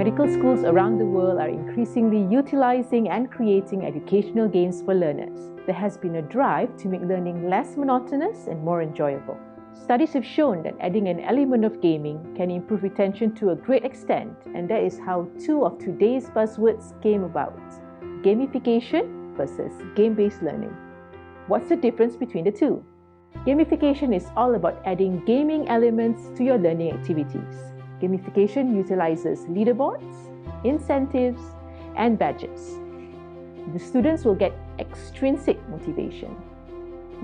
Medical schools around the world are increasingly utilizing and creating educational games for learners. There has been a drive to make learning less monotonous and more enjoyable. Studies have shown that adding an element of gaming can improve retention to a great extent, and that is how two of today's buzzwords came about: gamification versus game-based learning. What's the difference between the two? Gamification is all about adding gaming elements to your learning activities. Gamification utilizes leaderboards, incentives, and badges. The students will get extrinsic motivation.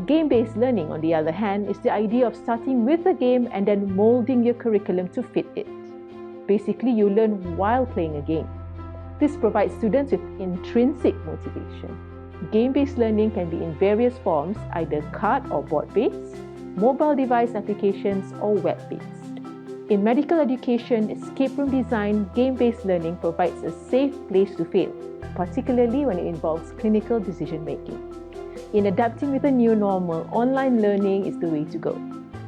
Game-based learning, on the other hand, is the idea of starting with a game and then molding your curriculum to fit it. Basically, you learn while playing a game. This provides students with intrinsic motivation. Game-based learning can be in various forms, either card or board-based, mobile device applications, or web-based. In medical education, escape room design, game-based learning provides a safe place to fail, particularly when it involves clinical decision-making. In adapting with the new normal, online learning is the way to go.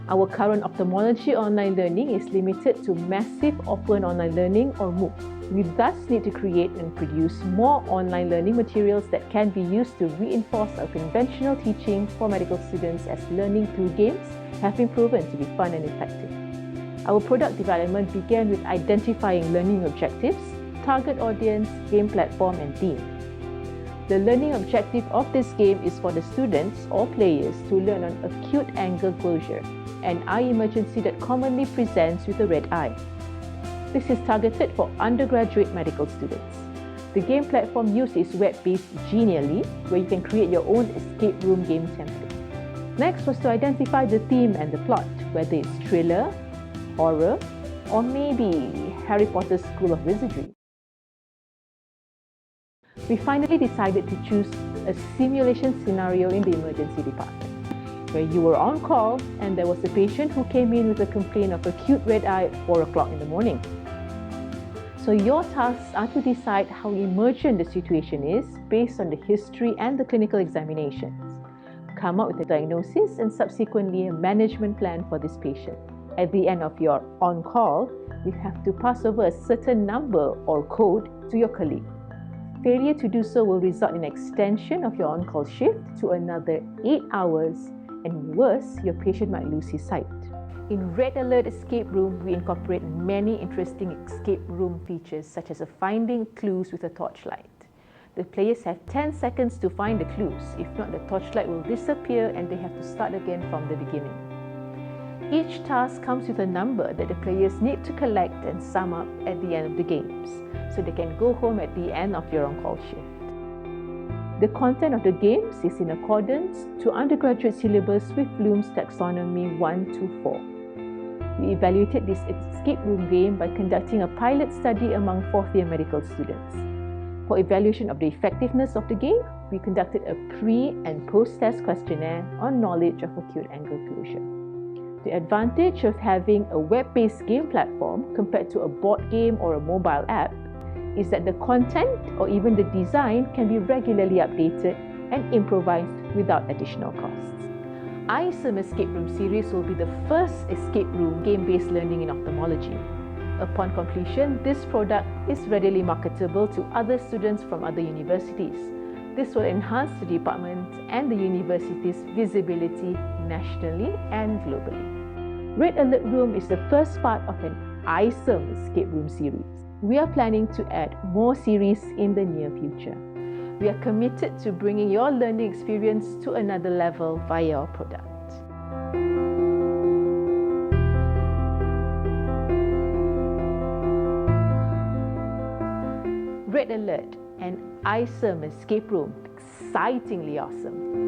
Our current ophthalmology online learning is limited to massive open online learning or MOOC. We thus need to create and produce more online learning materials that can be used to reinforce our conventional teaching for medical students, as learning through games have been proven to be fun and effective. Our product development began with identifying learning objectives, target audience, game platform, and theme. The learning objective of this game is for the students or players to learn on acute angle closure, an eye emergency that commonly presents with a red eye. This is targeted for undergraduate medical students. The game platform used is web-based Genially, where you can create your own escape room game template. Next was to identify the theme and the plot, whether it's thriller, horror, or maybe Harry Potter's School of Wizardry. We finally decided to choose a simulation scenario in the emergency department, where you were on call and there was a patient who came in with a complaint of acute red eye at 4 o'clock in the morning. So your tasks are to decide how emergent the situation is based on the history and the clinical examinations. Come up with a diagnosis and subsequently a management plan for this patient. At the end of your on-call, you have to pass over a certain number or code to your colleague. Failure to do so will result in extension of your on-call shift to another 8 hours, and worse, your patient might lose his sight. In Red Alert Escape Room, we incorporate many interesting escape room features, such as finding clues with a torchlight. The players have 10 seconds to find the clues. If not, the torchlight will disappear and they have to start again from the beginning. Each task comes with a number that the players need to collect and sum up at the end of the games, so they can go home at the end of your on-call shift. The content of the games is in accordance to undergraduate syllabus with Bloom's Taxonomy 1 to 4. We evaluated this escape room game by conducting a pilot study among fourth-year medical students. For evaluation of the effectiveness of the game, we conducted a pre- and post-test questionnaire on knowledge of acute angle closure. The advantage of having a web-based game platform compared to a board game or a mobile app is that the content or even the design can be regularly updated and improvised without additional costs. ISOM Escape Room series will be the first escape room game-based learning in ophthalmology. Upon completion, this product is readily marketable to other students from other universities. This will enhance the department and the university's visibility nationally and globally. Red Alert Room is the first part of an ISOM Escape Room series. We are planning to add more series in the near future. We are committed to bringing your learning experience to another level via our product. Red Alert and ISOM Escape Room, excitingly awesome.